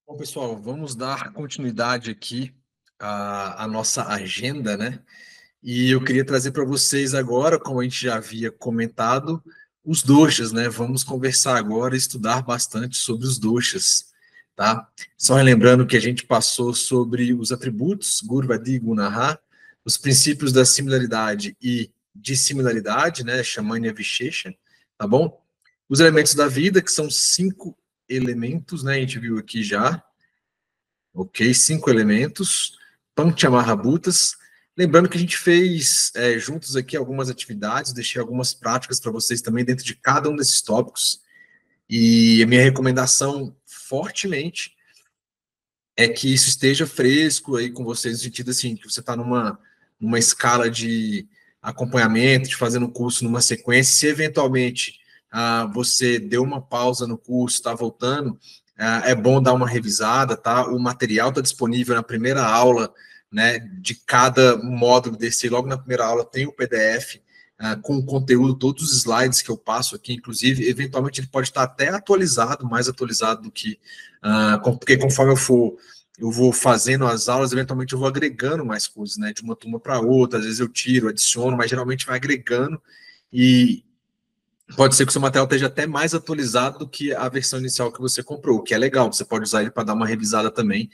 Bom, pessoal, vamos dar continuidade aqui à nossa agenda, né? E eu queria trazer para vocês agora, como a gente já havia comentado, os doshas, né? Vamos conversar agora, estudar bastante sobre os doshas, tá? Só relembrando que a gente passou sobre os atributos, Gurvadi Gunaha, os princípios da similaridade e dissimilaridade, né? Shamanya Vishesha, tá bom? Os elementos da vida, que são 5 elementos, né? A gente viu aqui já. Ok, 5 elementos, Panchamahabhutas. Lembrando que a gente fez juntos aqui algumas atividades, deixei algumas práticas para vocês também dentro de cada um desses tópicos. E a minha recomendação fortemente é que isso esteja fresco aí com vocês, no sentido assim, que você está numa escala de acompanhamento, de fazendo o curso numa sequência, se eventualmente você deu uma pausa no curso, está voltando, é bom dar uma revisada, tá? O material está disponível na primeira aula, né, de cada módulo desse, logo na primeira aula tem o PDF, com o conteúdo, todos os slides que eu passo aqui, inclusive, eventualmente ele pode estar até atualizado, mais atualizado do que, porque conforme eu vou fazendo as aulas, eventualmente eu vou agregando mais coisas, né, de uma turma para outra, às vezes eu tiro, adiciono, mas geralmente vai agregando, e pode ser que o seu material esteja até mais atualizado do que a versão inicial que você comprou, o que é legal, você pode usar ele para dar uma revisada também,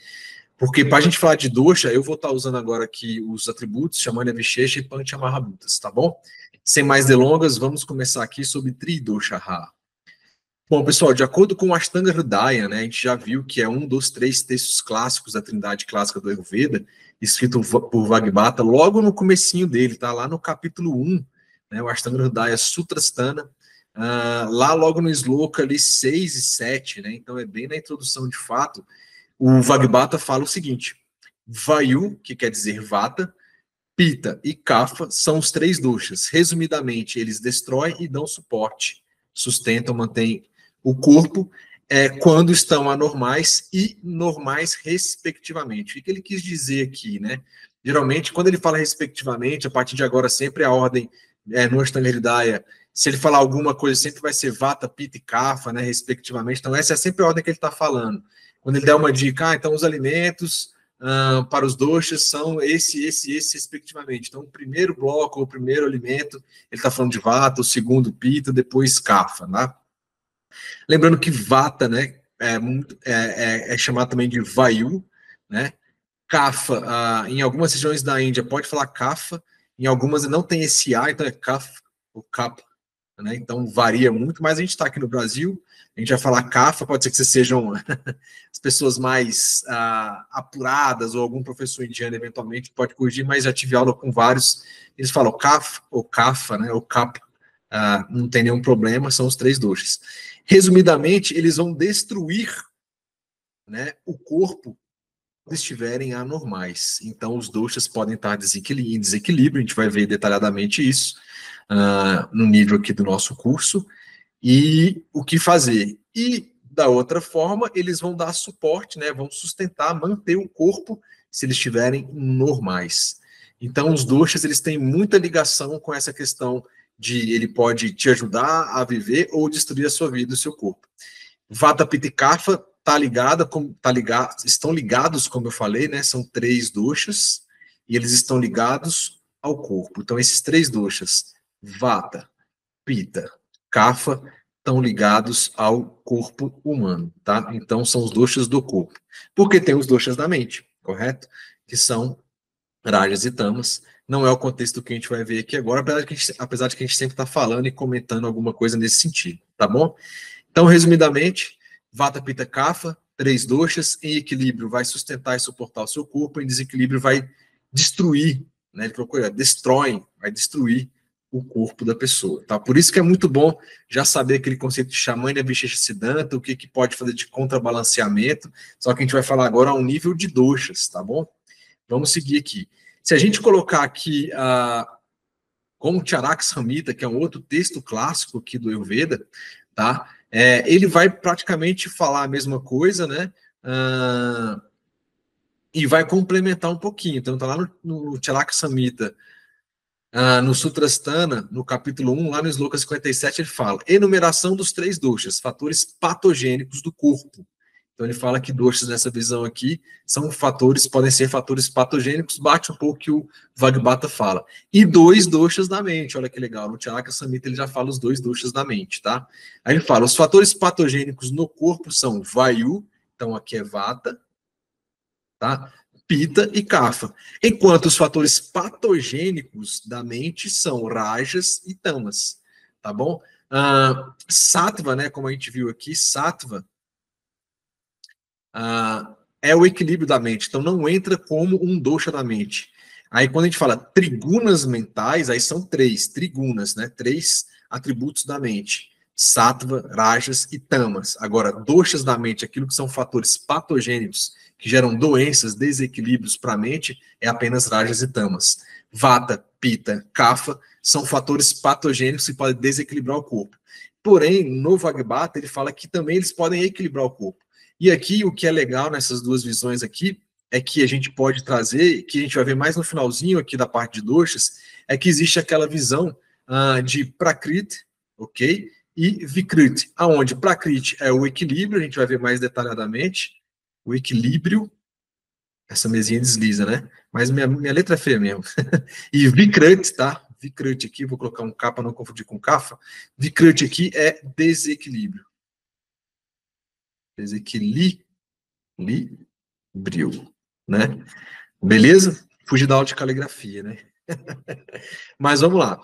porque para a gente falar de dosha, eu vou estar usando agora aqui os atributos, Shamanya Vishesha e Panchamahabhutas, tá bom? Sem mais delongas, vamos começar aqui sobre Tridosha. Bom, pessoal, de acordo com o Ashtanga Hridaya, né, a gente já viu que é um dos 3 textos clássicos da Trindade Clássica do Ayurveda, escrito por Vagbhata, logo no comecinho dele, tá lá no capítulo 1, né, o Ashtanga Hridaya Sutrasthana, lá logo no sloka ali 6 e 7, né, então é bem na introdução de fato, o Vagbhata fala o seguinte: Vayu, que quer dizer vata, Pita e Kapha são os 3 doshas. Resumidamente, eles destroem e dão suporte, sustentam, mantêm o corpo quando estão anormais e normais, respectivamente. O que ele quis dizer aqui, né? Geralmente, quando ele fala respectivamente, a partir de agora, sempre a ordem no Ashtanga Hridaya, se ele falar alguma coisa, sempre vai ser Vata, Pita e Kapha, né, respectivamente. Então, essa é sempre a ordem que ele está falando. Quando ele der uma dica, então os alimentos para os doshas são esse, respectivamente. Então, o primeiro bloco, o primeiro alimento, ele está falando de vata, o segundo pita, depois kapha, né? Lembrando que vata, né, é chamado também de vayu, né? Kapha, em algumas regiões da Índia pode falar kapha, em algumas não tem esse A, então é kapha, ou kapha, né? Então varia muito, mas a gente está aqui no Brasil, a gente vai falar CAFA, pode ser que vocês sejam as pessoas mais apuradas, ou algum professor indiano eventualmente pode corrigir, mas já tive aula com vários, eles falam CAF, ou CAFA, né, ou CAPA, não tem nenhum problema, são os 3 doshas. Resumidamente, eles vão destruir, né, o corpo quando estiverem anormais. Então, os doshas podem estar em desequilíbrio, a gente vai ver detalhadamente isso no nível aqui do nosso curso, e o que fazer. E, da outra forma, eles vão dar suporte, né, vão sustentar, manter o corpo se eles estiverem normais. Então, os doshas, eles têm muita ligação com essa questão de ele pode te ajudar a viver ou destruir a sua vida, o seu corpo. Vata, Pitta e Kapha estão ligados, como eu falei, né, são 3 doshas, e eles estão ligados ao corpo. Então, esses 3 doshas, Vata, Pitta, Kapha, estão ligados ao corpo humano, tá? Então são os doshas do corpo. Porque tem os doshas da mente, correto? Que são rajas e tamas. Não é o contexto que a gente vai ver aqui agora, apesar de que a gente sempre está falando e comentando alguma coisa nesse sentido, tá bom? Então, resumidamente, Vata, Pitta, Kapha, 3 doshas, em equilíbrio vai sustentar e suportar o seu corpo, em desequilíbrio vai destruir, né? Ele procura, destrói, vai destruir o corpo da pessoa, tá? Por isso que é muito bom já saber aquele conceito de Shamanya Vishesha Siddhanta, o que, que pode fazer de contrabalanceamento, só que a gente vai falar agora ao nível de doshas, tá bom? Vamos seguir aqui. Se a gente colocar aqui como Charak Samhita, que é um outro texto clássico aqui do Ayurveda, tá? Ele vai praticamente falar a mesma coisa, né? E vai complementar um pouquinho. Então, tá lá no Charak Samhita, no Sutrasthana, no capítulo 1, lá no Sloka 57, ele fala: enumeração dos 3 doshas, fatores patogênicos do corpo. Então ele fala que doshas nessa visão aqui são fatores, podem ser fatores patogênicos, bate um pouco o que o Vagbata fala. E 2 doshas da mente, olha que legal, no Charaka Samhita ele já fala os 2 doshas da mente, tá? Aí ele fala, os fatores patogênicos no corpo são Vayu, então aqui é Vata, tá? Pitta e Kapha. Enquanto os fatores patogênicos da mente são Rajas e Tamas, tá bom? Sattva, né, como a gente viu aqui, Sattva é o equilíbrio da mente, então não entra como um dosha da mente. Aí quando a gente fala trigunas mentais, aí são 3 trigunas, né, 3 atributos da mente. Sattva, Rajas e Tamas. Agora, doshas da mente, aquilo que são fatores patogênicos, que geram doenças, desequilíbrios para a mente, é apenas Rajas e Tamas. Vata, Pitta, Kapha são fatores patogênicos que podem desequilibrar o corpo. Porém, no Vagbata, ele fala que também eles podem equilibrar o corpo. E aqui, o que é legal nessas duas visões aqui, é que a gente pode trazer, que a gente vai ver mais no finalzinho aqui da parte de doshas, é que existe aquela visão de Prakriti, ok? E Vikriti, aonde Prakriti é o equilíbrio, a gente vai ver mais detalhadamente, o equilíbrio, essa mesinha desliza, né? Mas minha letra é feia mesmo. E Vikriti, tá? Vikriti aqui, vou colocar um K para não confundir com Kapha. Vikriti aqui é desequilíbrio. Desequilíbrio, né? Beleza? Fugir da aula de caligrafia, né? Mas vamos lá.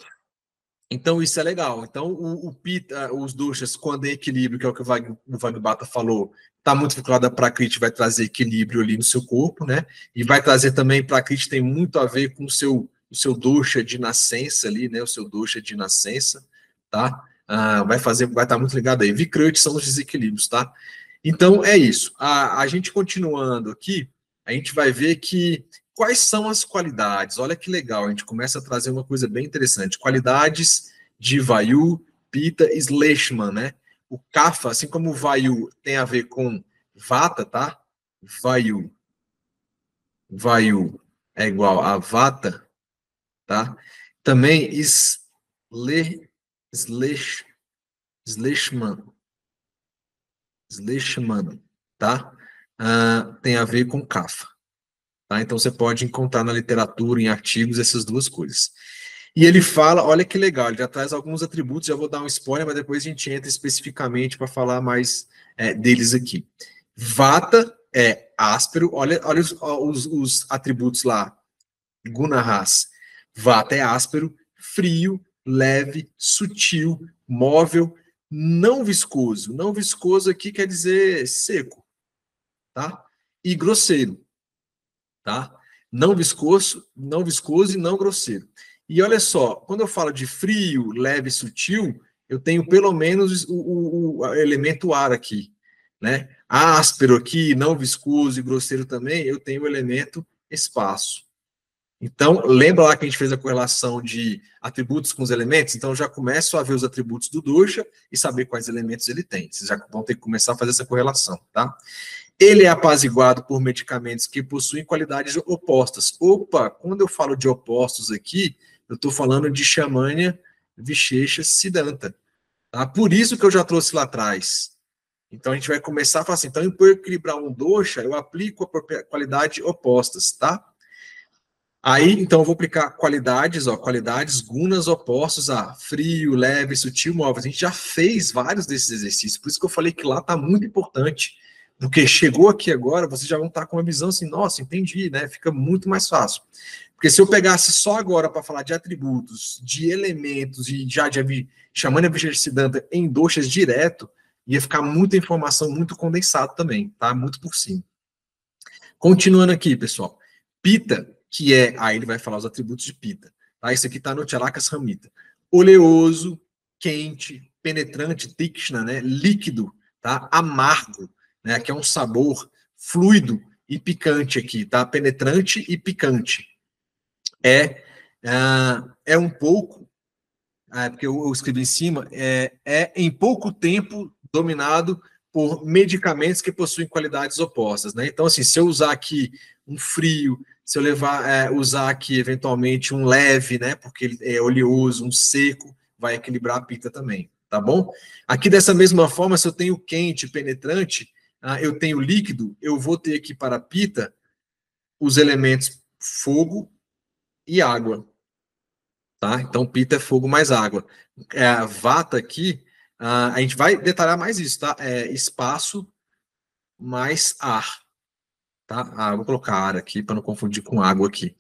Então, isso é legal. Então, o Pitta, os doshas, quando é equilíbrio, que é o que o Vagbata falou, está muito vinculado a Prakriti, vai trazer equilíbrio ali no seu corpo, né? E vai trazer também, Prakriti tem muito a ver com o seu dosha de nascença ali, né? O seu dosha de nascença, tá? Vai estar muito ligado aí. Vikriti são os desequilíbrios, tá? Então, é isso. A gente continuando aqui, a gente vai ver que quais são as qualidades? Olha que legal, a gente começa a trazer uma coisa bem interessante. Qualidades de Vayu, Pitta e Sleshman, né? O Kapha, assim como o Vayu tem a ver com Vata, tá? Vayu. Vayu é igual a Vata, tá? Também Sleshman, tá? Tem a ver com Kapha. Tá? Então você pode encontrar na literatura, em artigos, essas duas coisas. E ele fala, olha que legal, ele já traz alguns atributos, já vou dar um spoiler, mas depois a gente entra especificamente para falar mais deles aqui. Vata é áspero, olha os atributos lá, Gunahas. Vata é áspero, frio, leve, sutil, móvel, não viscoso. Não viscoso aqui quer dizer seco, tá? E grosseiro. Tá? Não viscoso e não grosseiro. E olha só, quando eu falo de frio, leve e sutil, eu tenho pelo menos o elemento ar aqui, né? Áspero aqui, não viscoso e grosseiro também, eu tenho o elemento espaço. Então, lembra lá que a gente fez a correlação de atributos com os elementos? Então, eu já começo a ver os atributos do dosha e saber quais elementos ele tem. Vocês já vão ter que começar a fazer essa correlação, tá? Ele é apaziguado por medicamentos que possuem qualidades opostas. Opa, quando eu falo de opostos aqui, eu estou falando de Shamanya, Vishecha, Siddhanta. Tá? Por isso que eu já trouxe lá atrás. Então a gente vai começar a falar assim, então para equilibrar um dosha, eu aplico a qualidade opostas, tá? Aí, então, eu vou aplicar qualidades, qualidades, gunas opostos a frio, leve, sutil, móvel. A gente já fez vários desses exercícios, por isso que eu falei que lá está muito importante. Porque chegou aqui agora, vocês já vão estar com uma visão assim, nossa, entendi, né? Fica muito mais fácil. Porque se eu pegasse só agora para falar de atributos, de elementos e já de Shamanya Vishecha em doshas direto, ia ficar muita informação, muito condensado também, tá? Muito por cima. Continuando aqui, pessoal. Pitta, que é, aí ele vai falar os atributos de Pitta, tá? Isso aqui está no Charaka Samhita. Oleoso, quente, penetrante, tikshna, né? Líquido, tá? Amargo, né? Aqui é um sabor fluido e picante aqui, tá? Penetrante e picante. É um pouco, porque eu escrevi em cima, em pouco tempo dominado por medicamentos que possuem qualidades opostas, né? Então, assim, se eu usar aqui um frio, se eu usar aqui eventualmente um leve, né? Porque ele é oleoso, um seco, vai equilibrar a pita também, tá bom? Aqui dessa mesma forma, se eu tenho quente, penetrante, eu tenho líquido, eu vou ter aqui para Pita os elementos fogo e água. Tá? Então, Pita é fogo mais água. A Vata aqui, a gente vai detalhar mais isso, tá? É espaço mais ar. Tá? Vou colocar ar aqui para não confundir com água aqui.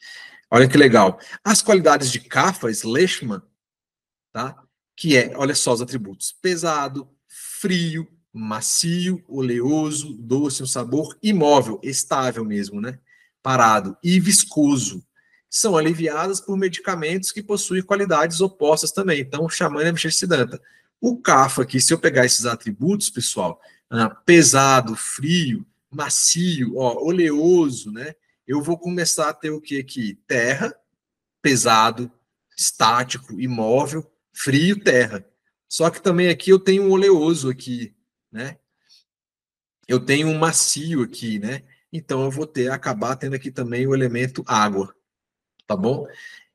Olha que legal. As qualidades de Kapha, Leishman, tá? Que é, olha só os atributos: pesado, frio, macio, oleoso, doce, um sabor imóvel, estável mesmo, né? Parado e viscoso. São aliviadas por medicamentos que possuem qualidades opostas também. Então, Xamã e Siddhanta. O Kapha aqui, se eu pegar esses atributos, pessoal, pesado, frio, macio, ó, oleoso, né? Eu vou começar a ter o que aqui? Terra, pesado, estático, imóvel, frio, terra. Só que também aqui eu tenho um oleoso aqui, né? Eu tenho um macio aqui, né? Então eu vou acabar tendo aqui também o elemento água, tá bom?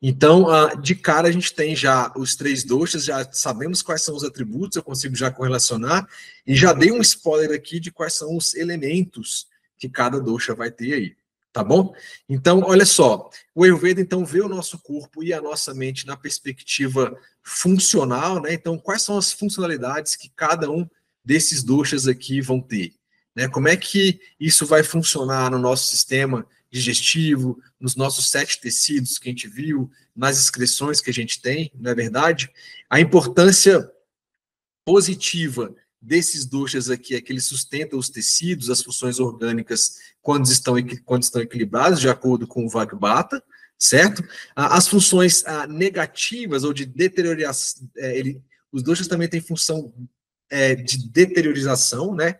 Então, de cara a gente tem já os 3 doshas, já sabemos quais são os atributos, eu consigo já correlacionar, e já dei um spoiler aqui de quais são os elementos que cada dosha vai ter aí, tá bom? Então, olha só, o Ayurveda então vê o nosso corpo e a nossa mente na perspectiva funcional, né? Então, quais são as funcionalidades que cada um desses doshas aqui vão ter? Né? Como é que isso vai funcionar no nosso sistema digestivo, nos nossos 7 tecidos que a gente viu, nas excreções que a gente tem, não é verdade? A importância positiva desses doshas aqui é que eles sustentam os tecidos, as funções orgânicas, quando estão equilibrados, de acordo com o Vagbata, certo? As funções negativas ou de deterioração, os doshas também têm função de deteriorização, né?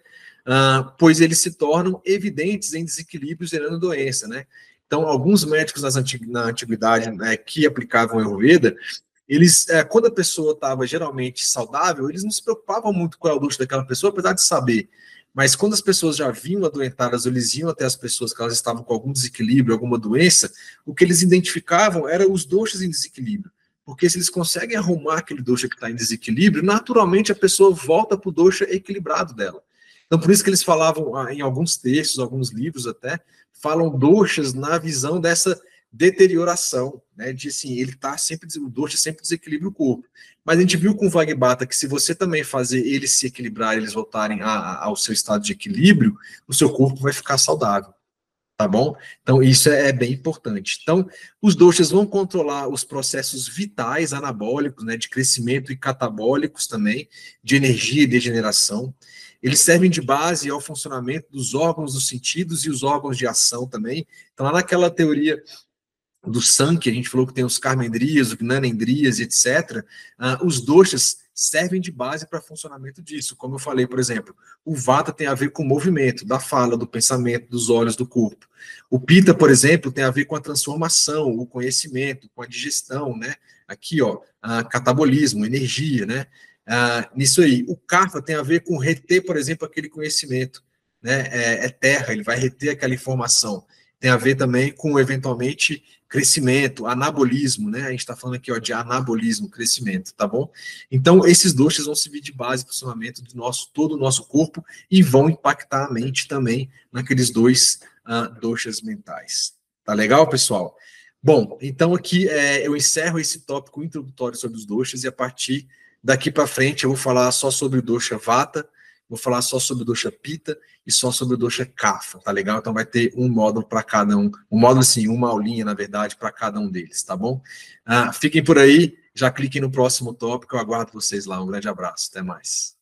Pois eles se tornam evidentes em desequilíbrios gerando doença, né? Então, alguns médicos na antiguidade, né, que aplicavam a Ayurveda, eles, quando a pessoa estava geralmente saudável, eles não se preocupavam muito com a dosha daquela pessoa, apesar de saber. Mas quando as pessoas já vinham adoentadas, ou eles iam até as pessoas que elas estavam com algum desequilíbrio, alguma doença, o que eles identificavam eram os doshas em desequilíbrio. Porque se eles conseguem arrumar aquele dosha que está em desequilíbrio, naturalmente a pessoa volta para o dosha equilibrado dela. Então, por isso que eles falavam, em alguns textos, alguns livros até, falam doshas na visão dessa deterioração, né? De assim, ele tá sempre, o dosha sempre desequilibra o corpo. Mas a gente viu com o Vagbata que se você também fazer eles se equilibrar, eles voltarem ao seu estado de equilíbrio, o seu corpo vai ficar saudável. Tá bom? Então, isso é bem importante. Então, os doshas vão controlar os processos vitais anabólicos, né, de crescimento e catabólicos também, de energia e degeneração. Eles servem de base ao funcionamento dos órgãos dos sentidos e os órgãos de ação também. Então, lá naquela teoria do Sankhya, a gente falou que tem os karmendriyas, os gnanendriyas, etc. Os doshas servem de base para funcionamento disso. Como eu falei, por exemplo, o Vata tem a ver com o movimento da fala, do pensamento, dos olhos, do corpo. O Pitta, por exemplo, tem a ver com a transformação, o conhecimento, com a digestão, né? Aqui, ó, catabolismo, energia, né? Nisso aí. O Kapha tem a ver com reter, por exemplo, aquele conhecimento, né? É terra, ele vai reter aquela informação. Tem a ver também com, eventualmente, crescimento, anabolismo, né? A gente está falando aqui, ó, de anabolismo, crescimento, tá bom? Então, esses doshas vão servir de base para o funcionamento do todo o nosso corpo e vão impactar a mente também naqueles 2 doshas mentais. Tá legal, pessoal? Bom, então aqui eu encerro esse tópico introdutório sobre os doshas e a partir daqui para frente eu vou falar só sobre o dosha Vata, vou falar só sobre o dosha Pitta e só sobre o dosha Kapha, tá legal? Então vai ter um módulo para cada um, módulo assim, uma aulinha, na verdade, para cada um deles, tá bom? Fiquem por aí, já cliquem no próximo tópico, eu aguardo vocês lá, um grande abraço, até mais.